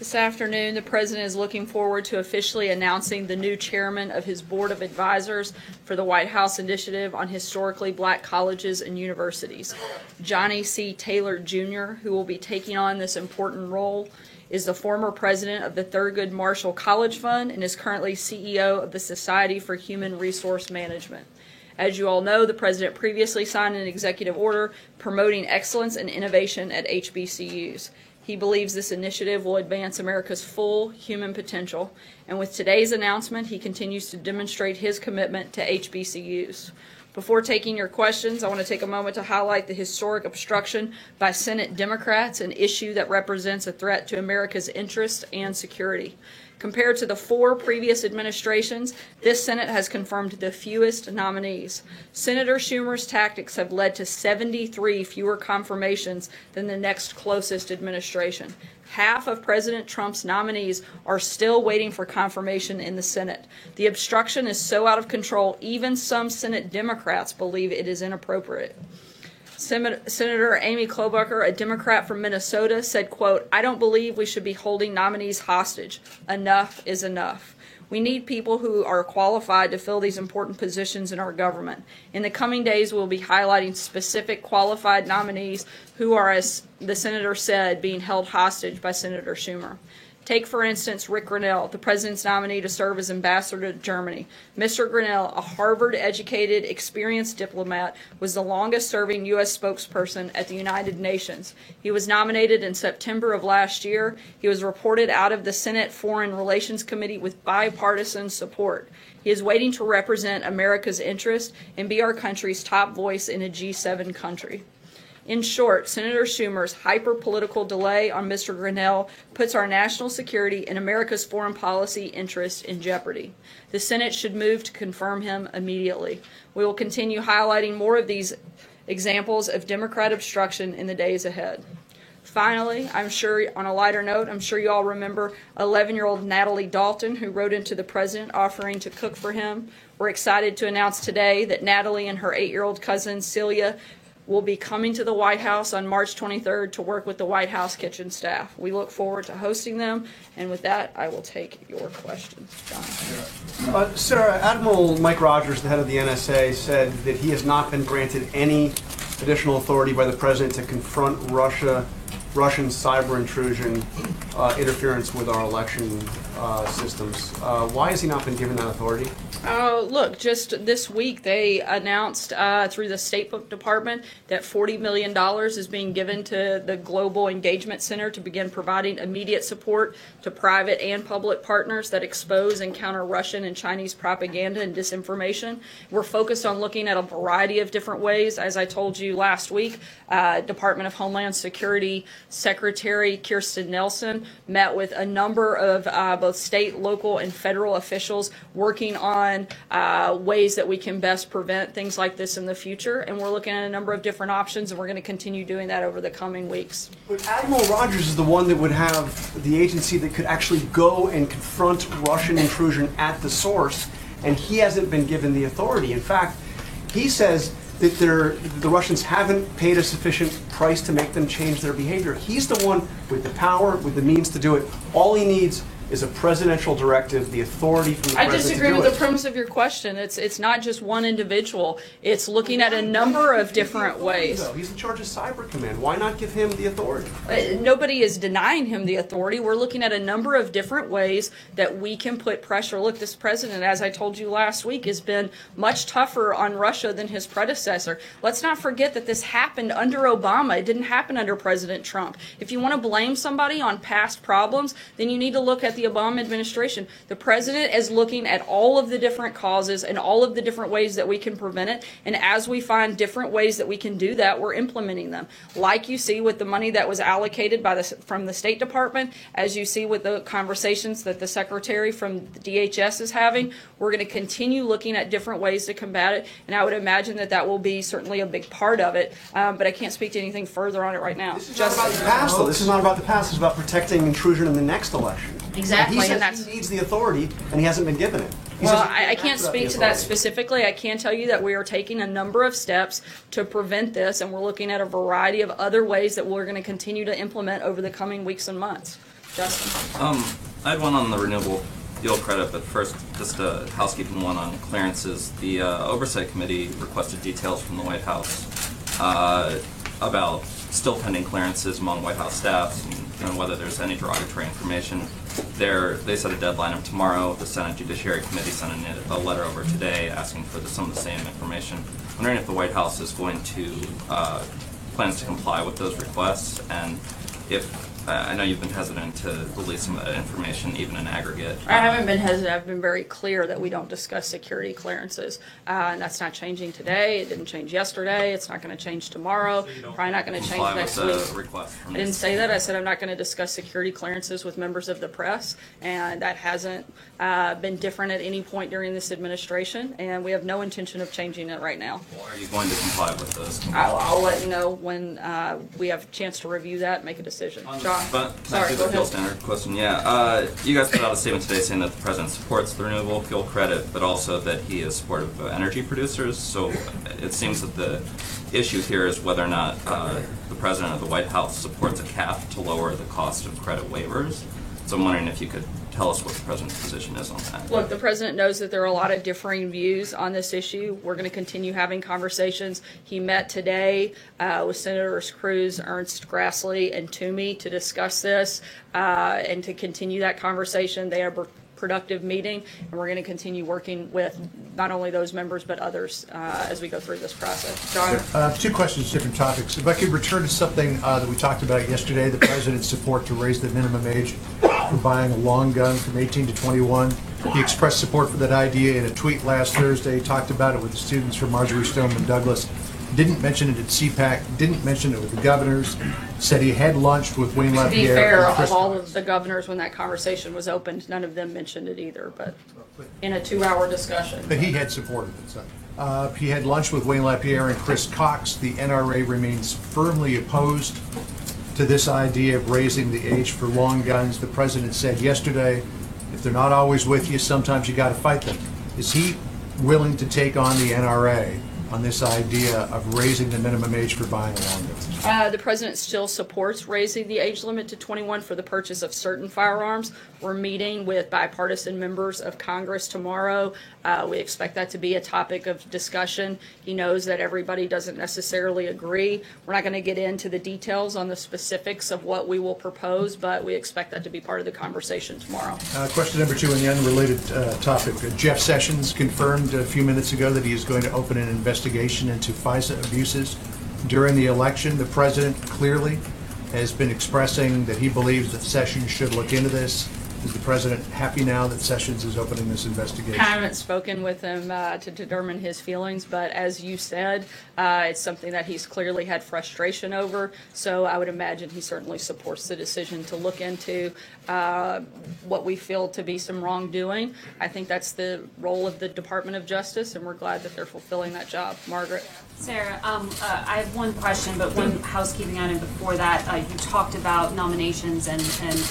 This afternoon, the President is looking forward to officially announcing the new chairman of his Board of Advisors for the White House Initiative on Historically Black Colleges and Universities. Johnny C. Taylor, Jr., who will be taking on this important role, is the former president of the Thurgood Marshall College Fund and is currently CEO of the Society for Human Resource Management. As you all know, the President previously signed an executive order promoting excellence and innovation at HBCUs. He believes this initiative will advance America's full human potential, and with today's announcement, he continues to demonstrate his commitment to HBCUs. Before taking your questions, I want to take a moment to highlight the historic obstruction by Senate Democrats, an issue that represents a threat to America's interests and security. Compared to the 4 previous administrations, this Senate has confirmed the fewest nominees. Senator Schumer's tactics have led to 73 fewer confirmations than the next closest administration. Half of President Trump's nominees are still waiting for confirmation in the Senate. The obstruction is so out of control, even some Senate Democrats believe it is inappropriate. Senator Amy Klobuchar, a Democrat from Minnesota, said, quote, "I don't believe we should be holding nominees hostage. Enough is enough. We need people who are qualified to fill these important positions in our government. In the coming days, we'll be highlighting specific qualified nominees who are, as the senator said, being held hostage by Senator Schumer. Take, for instance, Rick Grenell, the president's nominee to serve as ambassador to Germany. Mr. Grenell, a Harvard-educated, experienced diplomat, was the longest-serving U.S. spokesperson at the United Nations. He was nominated in September of last year. He was reported out of the Senate Foreign Relations Committee with bipartisan support. He is waiting to represent America's interest and be our country's top voice in a G7 country. In short, Senator Schumer's hyper-political delay on Mr. Grenell puts our national security and America's foreign policy interests in jeopardy. The Senate should move to confirm him immediately. We will continue highlighting more of these examples of Democrat obstruction in the days ahead. Finally, I'm sure, on a lighter note, I'm sure you all remember 11-year-old Natalie Dalton, who wrote into the President offering to cook for him. We're excited to announce today that Natalie and her 8-year-old cousin, Celia, will be coming to the White House on March 23rd to work with the White House kitchen staff. We look forward to hosting them, and with that, I will take your questions. John. Sir, Admiral Mike Rogers, the head of the NSA, said that he has not been granted any additional authority by the President to confront Russian cyber intrusion, interference with our election systems. Why has he not been given that authority? Look, just this week they announced through the State Department that $40 million is being given to the Global Engagement Center to begin providing immediate support to private and public partners that expose and counter Russian and Chinese propaganda and disinformation. We're focused on looking at a variety of different ways. As I told you last week, Department of Homeland Security Secretary Kirstjen Nielsen met with a number of both state, local, and federal officials working on ways that we can best prevent things like this in the future, and we're looking at a number of different options, and we're going to continue doing that over the coming weeks. But Admiral Rogers is the one that would have the agency that could actually go and confront Russian intrusion at the source, and he hasn't been given the authority. In fact, he says that the Russians haven't paid a sufficient price to make them change their behavior. He's the one with the power, with the means to do it. All he needs is a presidential directive, the authority from the president to do it. I disagree with the premise of your question. It's not just one individual. It's looking at a number of different ways. He's in charge of Cyber Command. Why not give him the authority? Nobody is denying him the authority. We're looking at a number of different ways that we can put pressure. Look, this president, as I told you last week, has been much tougher on Russia than his predecessor. Let's not forget that this happened under Obama. It didn't happen under President Trump. If you want to blame somebody on past problems, then you need to look at the Obama administration. The president is looking at all of the different causes and all of the different ways that we can prevent it, and as we find different ways that we can do that, we're implementing them. Like you see with the money that was allocated from the State Department, as you see with the conversations that the secretary from the DHS is having, we're going to continue looking at different ways to combat it, and I would imagine that that will be certainly a big part of it, but I can't speak to anything further on it right now. This is not about the past, though. This is not about the past. It's about protecting intrusion in the next election. Exactly. He says he needs the authority, and he hasn't been given it. Well, I can't speak to that specifically. I can tell you that we are taking a number of steps to prevent this, and we're looking at a variety of other ways that we're going to continue to implement over the coming weeks and months. Justin? I had one on the renewable fuel credit, but first, just a housekeeping one on clearances. The Oversight Committee requested details from the White House about still pending clearances among White House staffs and whether there's any derogatory information. They set a deadline of tomorrow. The Senate Judiciary Committee sent a letter over today asking for some of the same information. I'm wondering if the White House is going to plans to comply with those requests, and if I know you've been hesitant to release some of that information, even in aggregate. I haven't been hesitant. I've been very clear that we don't discuss security clearances. And that's not changing today. It didn't change yesterday. It's not going to change tomorrow. Probably not going to change next week. I didn't say that. I said I'm not going to discuss security clearances with members of the press. And that hasn't been different at any point during this administration. And we have no intention of changing it right now. Well, are you going to comply with those? I'll let you know when we have a chance to review that and make a decision. But Sorry, back to go the fuel ahead. standard question. Yeah, you guys put out a statement today saying that the president supports the renewable fuel credit, but also that he is supportive of energy producers. So it seems that the issue here is whether or not the president of the White House supports a cap to lower the cost of credit waivers. So I'm wondering if you could tell us what the president's position is on that. Look, the president knows that there are a lot of differing views on this issue. We're going to continue having conversations. He met today with Senators Cruz, Ernst, Grassley, and Toomey to discuss this and to continue that conversation. They have a productive meeting, and we're going to continue working with not only those members but others as we go through this process. John? Two questions, different topics. If I could return to something that we talked about yesterday, the president's support to raise the minimum age for buying a long gun from 18 to 21. He expressed support for that idea in a tweet last Thursday. He talked about it with the students from Marjorie Stoneman Douglas. Didn't mention it at CPAC, didn't mention it with the governors, said he had lunch with Wayne LaPierre. To be fair, and Chris of all of the governors, when that conversation was opened, none of them mentioned it either, but in a 2-hour discussion. But he had supported it. So. He had lunch with Wayne LaPierre and Chris Cox. The NRA remains firmly opposed to this idea of raising the age for long guns. The president said yesterday, if they're not always with you, sometimes you got to fight them. Is he willing to take on the NRA on this idea of raising the minimum age for buying a long gun? The president still supports raising the age limit to 21 for the purchase of certain firearms. We're meeting with bipartisan members of Congress tomorrow. We expect that to be a topic of discussion. He knows that everybody doesn't necessarily agree. We're not going to get into the details on the specifics of what we will propose, but we expect that to be part of the conversation tomorrow. Question number two on the unrelated topic. Jeff Sessions confirmed a few minutes ago that he is going to open an investigation into FISA abuses during the election. The president clearly has been expressing that he believes that Sessions should look into this. Is the president happy now that Sessions is opening this investigation? I haven't spoken with him to determine his feelings, but as you said, it's something that he's clearly had frustration over. So I would imagine he certainly supports the decision to look into what we feel to be some wrongdoing. I think that's the role of the Department of Justice, and we're glad that they're fulfilling that job. Margaret? Sarah, I have one question, but one housekeeping item before that. You talked about nominations and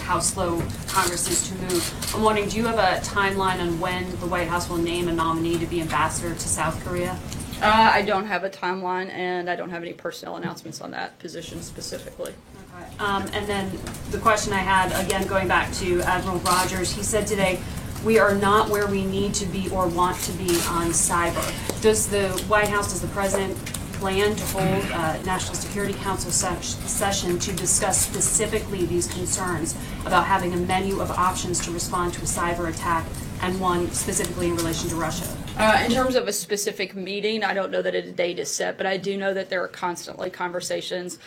how slow Congress is to move. I'm wondering, do you have a timeline on when the White House will name a nominee to be ambassador to South Korea? I don't have a timeline, and I don't have any personnel announcements on that position specifically. Okay. And then the question I had, again, going back to Admiral Rogers, he said today, we are not where we need to be or want to be on cyber. Does the White House, does the president plan to hold a National Security Council session to discuss specifically these concerns about having a menu of options to respond to a cyber attack, and one specifically in relation to Russia? In terms of a specific meeting, I don't know that a date is set, but I do know that there are constantly conversations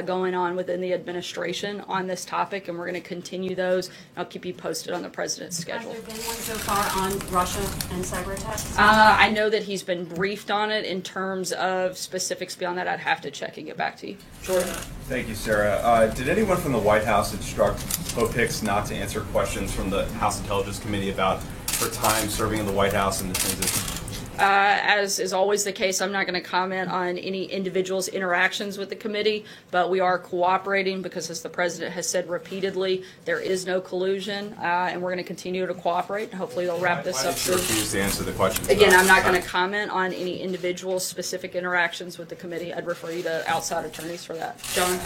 going on within the administration on this topic, and we're going to continue those. I'll keep you posted on the president's schedule. Has there been one so far on Russia and cyber attacks? I know that he's been briefed on it. In terms of specifics beyond that, I'd have to check and get back to you. Jordan? Thank you, Sarah. Did anyone from the White House instruct Hope Hicks not to answer questions from the House Intelligence Committee about her time serving in the White House and the transition? As is always the case, I'm not going to comment on any individual's interactions with the committee, but we are cooperating because, as the president has said repeatedly, there is no collusion, and we're going to continue to cooperate. Hopefully, they'll wrap this up Why did you soon. refuse to answer the questions? Again, about I'm not the going to comment on any individual's specific interactions with the committee. I'd refer you to outside attorneys for that. John?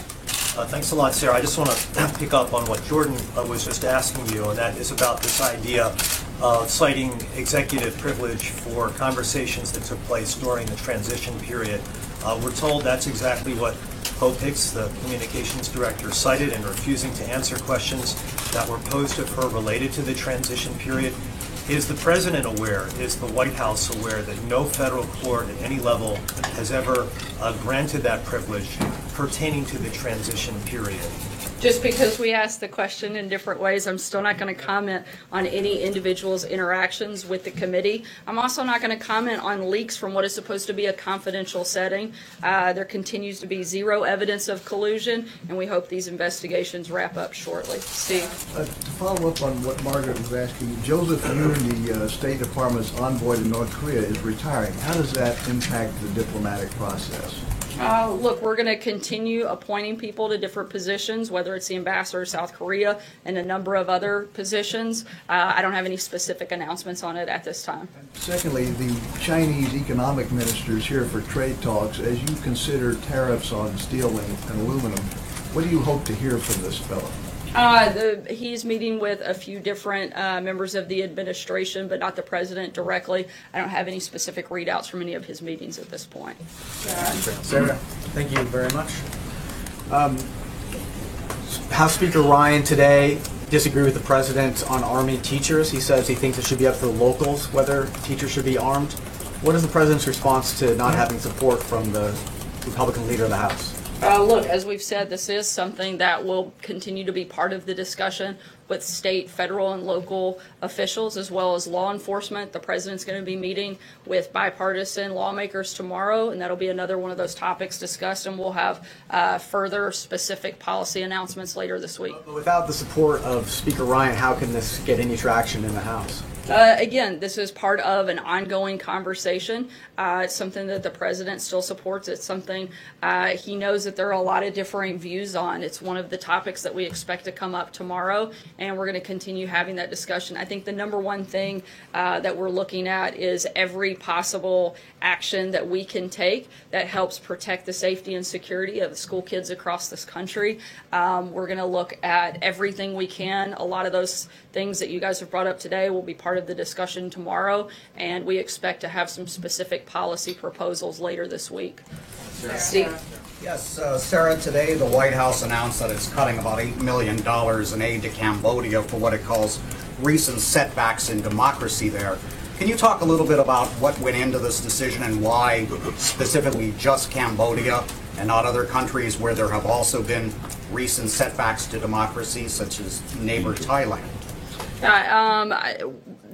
Thanks a lot, Sarah. I just want to pick up on what Jordan was just asking you, and that is about this idea of citing executive privilege for conversations that took place during the transition period. We're told that's exactly what Hope Hicks, the communications director, cited in refusing to answer questions that were posed of her related to the transition period. Is the president aware, is the White House aware that no federal court at any level has ever granted that privilege pertaining to the transition period? Just because we asked the question in different ways, I'm still not going to comment on any individual's interactions with the committee. I'm also not going to comment on leaks from what is supposed to be a confidential setting. There continues to be zero evidence of collusion, and we hope these investigations wrap up shortly. Steve? To follow up on what Margaret was asking you, Joseph Yun, the State Department's envoy to North Korea, is retiring. How does that impact the diplomatic process? Look, we're going to continue appointing people to different positions, whether it's the ambassador of South Korea and a number of other positions. I don't have any specific announcements on it at this time. Secondly, the Chinese economic minister is here for trade talks. As you consider tariffs on steel and aluminum, what do you hope to hear from this fellow? He's meeting with a few different members of the administration, but not the president directly. I don't have any specific readouts from any of his meetings at this point. Sarah, thank you very much. House Speaker Ryan today disagreed with the president on arming teachers. He says he thinks it should be up to the locals whether teachers should be armed. What is the president's response to not having support from the Republican leader of the House? Look, as we've said, this is something that will continue to be part of the discussion with state, federal, and local officials, as well as law enforcement. The president's going to be meeting with bipartisan lawmakers tomorrow, and that'll be another one of those topics discussed, and we'll have further specific policy announcements later this week. But without the support of Speaker Ryan, how can this get any traction in the House? Again, this is part of an ongoing conversation. It's something that the president still supports. It's something he knows that there are a lot of differing views on. It's one of the topics that we expect to come up tomorrow, and we're going to continue having that discussion. I think the number one thing that we're looking at is every possible action that we can take that helps protect the safety and security of the school kids across this country. We're going to look at everything we can. A lot of those things that you guys have brought up today will be part of the discussion tomorrow, and we expect to have some specific policy proposals later this week. Steve? Yes, Sarah, today the White House announced that it's cutting about $8 million in aid to Cambodia for what it calls recent setbacks in democracy there. Can you talk a little bit about what went into this decision and why specifically just Cambodia and not other countries where there have also been recent setbacks to democracy, such as neighbor Thailand?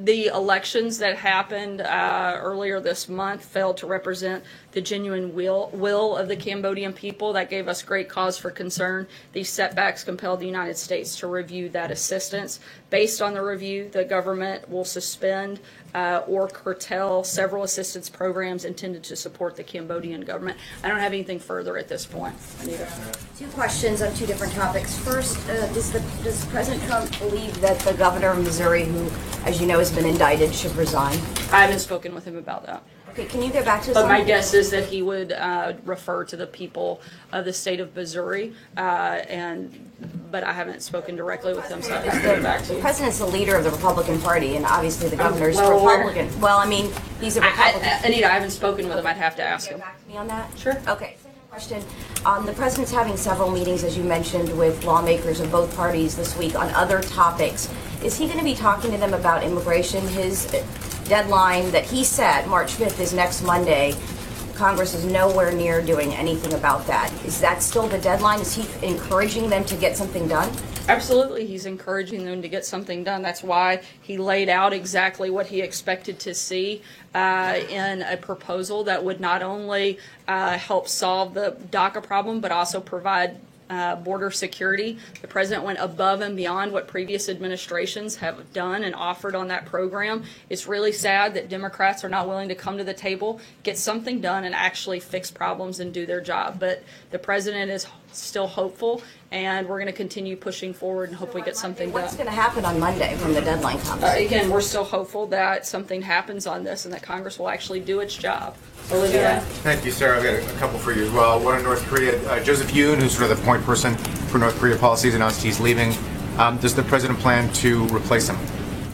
The elections that happened earlier this month failed to represent the genuine will of the Cambodian people. That gave us great cause for concern. These setbacks compelled the United States to review that assistance. Based on the review, the government will suspend or curtail several assistance programs intended to support the Cambodian government. I don't have anything further at this point. Anita? Two questions on two different topics. First, does President Trump believe that the governor of Missouri, who, as you know, has been indicted, should resign? I haven't spoken with him about that. Okay, can you go back to But my guess is that he would refer to the people of the state of Missouri, but I haven't spoken directly with him, so I have to go back to The you. president's the leader of the Republican Party, and obviously the governor's well, Republican. Well, I mean, he's a Republican. Anita, I haven't spoken with him. I'd have to ask Can him. you go back to me on that? Sure. Okay. Second question. The president's having several meetings, as you mentioned, with lawmakers of both parties this week on other topics. Is he going to be talking to them about immigration? His deadline that he said, March 5th, is next Monday. Congress is nowhere near doing anything about that. Is that still the deadline? Is he encouraging them to get something done? Absolutely, he's encouraging them to get something done. That's why he laid out exactly what he expected to see in a proposal that would not only help solve the DACA problem, but also provide border security. The president went above and beyond what previous administrations have done and offered on that program. It's really sad that Democrats are not willing to come to the table, get something done, and actually fix problems and do their job. But the president is still hopeful, and we're going to continue pushing forward and hopefully get something done. What's going to happen on Monday when the deadline comes? Again, we're still hopeful that something happens on this and that Congress will actually do its job. Olivia? Thank you, Sarah. I've got a couple for you as well. One in North Korea. Joseph Yoon, who's sort of the point person for North Korea policies, announced he's leaving. Does the president plan to replace him?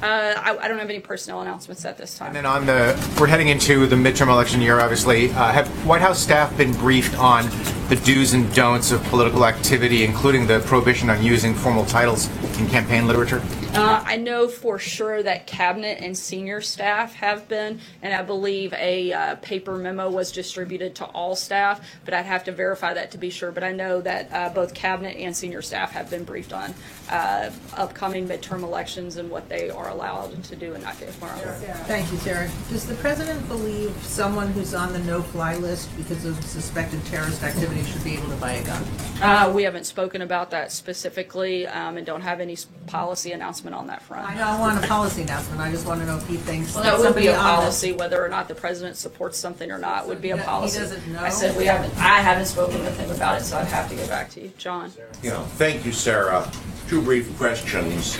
I don't have any personnel announcements at this time. And then we're heading into the midterm election year, obviously. Have White House staff been briefed on the do's and don'ts of political activity, including the prohibition on using formal titles in campaign literature? I know for sure that cabinet and senior staff have been, and I believe a paper memo was distributed to all staff, but I'd have to verify that to be sure. But I know that both cabinet and senior staff have been briefed on upcoming midterm elections and what they are allowed to do and not do tomorrow. Thank you, Sarah. Does the president believe someone who's on the no-fly list because of suspected terrorist activity should be able to buy a gun? We haven't spoken about that specifically and don't have any policy announcement on that front. I don't want a policy announcement. I just want to know if he thinks Well, that would be somebody a on policy, whether or not the president supports something or not would be a policy. He doesn't know? I said I haven't spoken with him about it, so I'd have to get back to you. John? Thank you, Sarah. Two brief questions.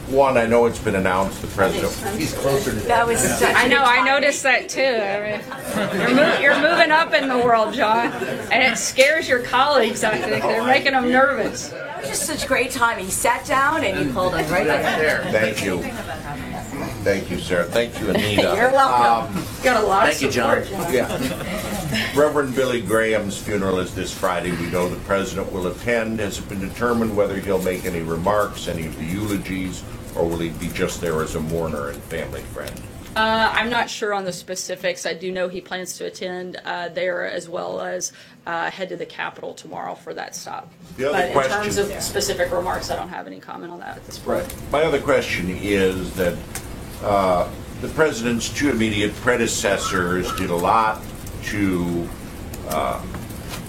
One, I know it's been announced the president. He's closer to That was such I know. good I timing. noticed that too. I mean, you're moving up in the world, John, and it scares your colleagues. I think they're making them nervous. That was just such great timing. You sat down and you called him right there. Thank you. Thank you, Sarah. Thank you, Anita. You're welcome. Got a lot of support, John. Yeah. Reverend Billy Graham's funeral is this Friday. We know the president will attend. Has it been determined whether he'll make any remarks, any of the eulogies, or will he be just there as a mourner and family friend? I'm not sure on the specifics. I do know he plans to attend there as well as head to the Capitol tomorrow for that stop. The other But in question- terms of specific remarks, I don't have any comment on that at this point. My other question is that the president's two immediate predecessors did a lot to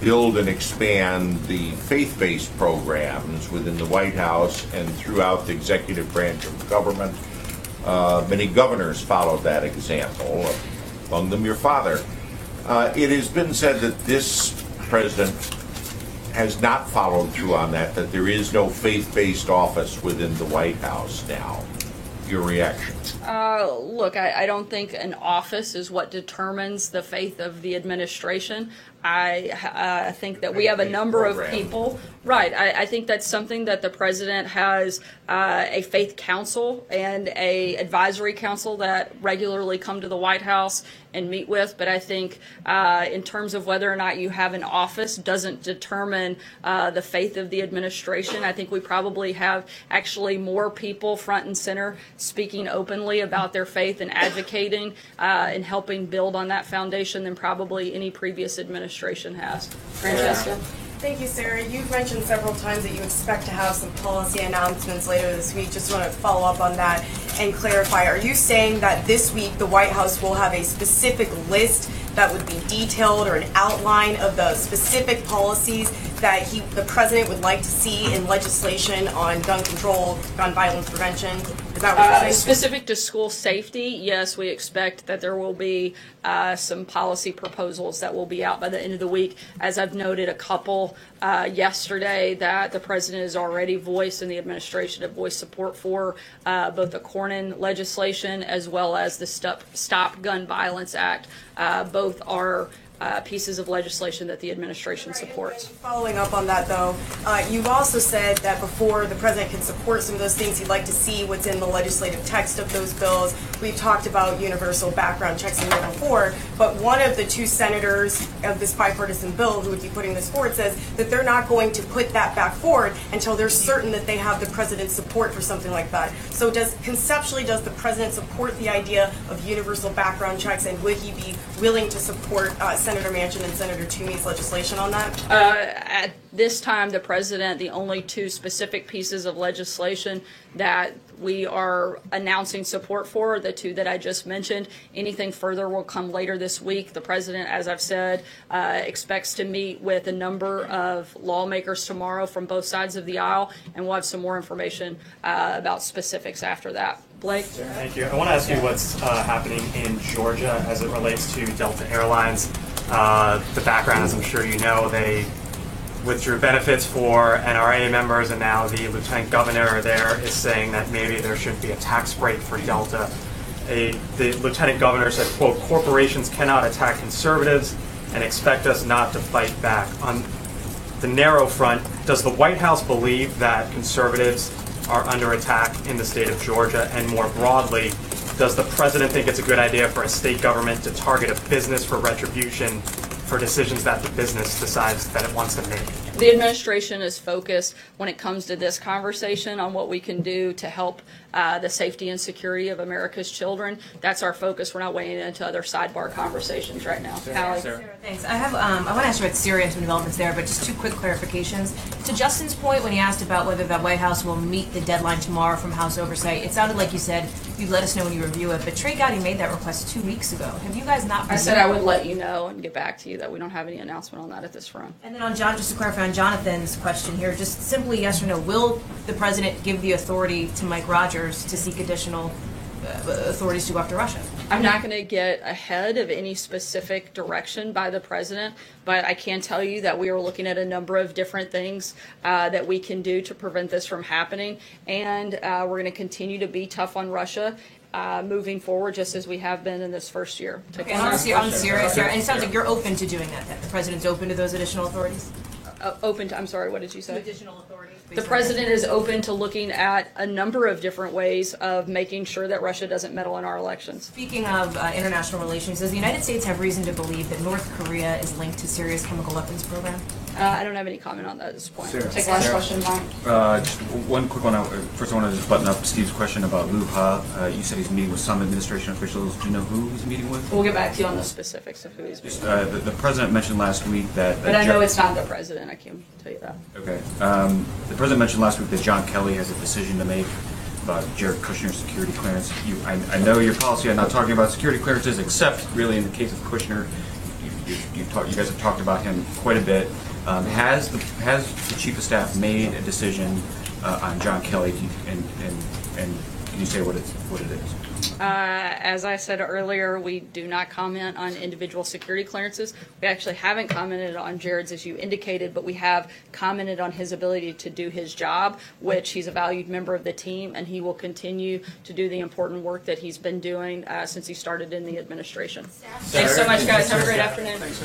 build and expand the faith-based programs within the White House and throughout the executive branch of government. Many governors followed that example, among them your father. It has been said that this president has not followed through on that there is no faith-based office within the White House now. Your reaction? Look, I don't think an office is what determines the faith of the administration. I think that we have a number of people. Right. I think that's something that the president has a faith council and a advisory council that regularly come to the White House and meet with. But I think in terms of whether or not you have an office doesn't determine the faith of the administration. I think we probably have actually more people front and center speaking openly about their faith and advocating and helping build on that foundation than probably any previous administration has. Francesca? Thank you, Sarah. You've mentioned several times that you expect to have some policy announcements later this week. Just want to follow up on that and clarify. Are you saying that this week the White House will have a specific list that would be detailed or an outline of the specific policies that the president would like to see in legislation on gun control, gun violence prevention? Is that what you're saying? Specific to school safety, yes, we expect that there will be some policy proposals that will be out by the end of the week. As I've noted a couple yesterday that the president has already voiced and the administration have voiced support for both the Cornyn legislation as well as the Stop Gun Violence Act. Both are pieces of legislation that the administration supports. Following up on that, though, you've also said that before the president can support some of those things, he'd like to see what's in the legislative text of those bills. We've talked about universal background checks in there before, but one of the two senators of this bipartisan bill who would be putting this forward says that they're not going to put that back forward until they're certain that they have the president's support for something like that. So conceptually, does the president support the idea of universal background checks, and would he be willing to support Senator Manchin and Senator Toomey's legislation on that? At this time, the president, the only two specific pieces of legislation that we are announcing support for, the two that I just mentioned. Anything further will come later this week. The president, as I've said, expects to meet with a number of lawmakers tomorrow from both sides of the aisle, and we'll have some more information about specifics after that. Blake? Thank you. I want to ask you what's happening in Georgia as it relates to Delta Airlines. The background, as I'm sure you know, they withdrew benefits for NRA members, and now the lieutenant governor there is saying that maybe there should be a tax break for Delta. The lieutenant governor said, quote, corporations cannot attack conservatives and expect us not to fight back. On the narrow front, does the White House believe that conservatives are under attack in the state of Georgia? And more broadly, does the president think it's a good idea for a state government to target a business for retribution for decisions that the business decides that it wants to make? The administration is focused, when it comes to this conversation, on what we can do to help the safety and security of America's children. That's our focus. We're not weighing into other sidebar conversations right now. Hallie? Sarah, thanks. I want to ask you about Syria and some developments there, but just two quick clarifications. To Justin's point, when he asked about whether the White House will meet the deadline tomorrow from House Oversight, it sounded like you said you'd let us know when you review it, but Trey Gowdy made that request 2 weeks ago. Have you guys not? I said I would let you know and get back to you that we don't have any announcement on that at this forum. And then on John, just to clarify on Jonathan's question here, just simply yes or no, will the president give the authority to Mike Rogers to seek additional authorities to go after Russia? I'm not going to get ahead of any specific direction by the president, but I can tell you that we are looking at a number of different things that we can do to prevent this from happening, and we're going to continue to be tough on Russia moving forward, just as we have been in this first year. Okay, I'm serious here, and it sounds like you're open to doing that. The president's open to those additional authorities? Open to, I'm sorry, what did you say? Additional authorities. The president is open to looking at a number of different ways of making sure that Russia doesn't meddle in our elections. Speaking of international relations, does the United States have reason to believe that North Korea is linked to Syria's chemical weapons program? I don't have any comment on that at this point. Sarah. Take the last question, Mike. Just one quick one. First, I want to just button up Steve's question about Liu Ha. You said he's meeting with some administration officials. Do you know who he's meeting with? We'll get back to you on the specifics of who he's meeting with. The president mentioned last week that... But I know it's not the president. I can tell you that. Okay. The president mentioned last week that John Kelly has a decision to make about Jared Kushner's security clearance. I know your policy on not talking about security clearances, except really in the case of Kushner, you guys have talked about him quite a bit. Has the chief of staff made a decision on John Kelly, and can you say what it is? As I said earlier, we do not comment on individual security clearances. We actually haven't commented on Jared's, as you indicated, but we have commented on his ability to do his job, which he's a valued member of the team, and he will continue to do the important work that he's been doing since he started in the administration. Thanks so much, guys. Have a great afternoon. Thanks,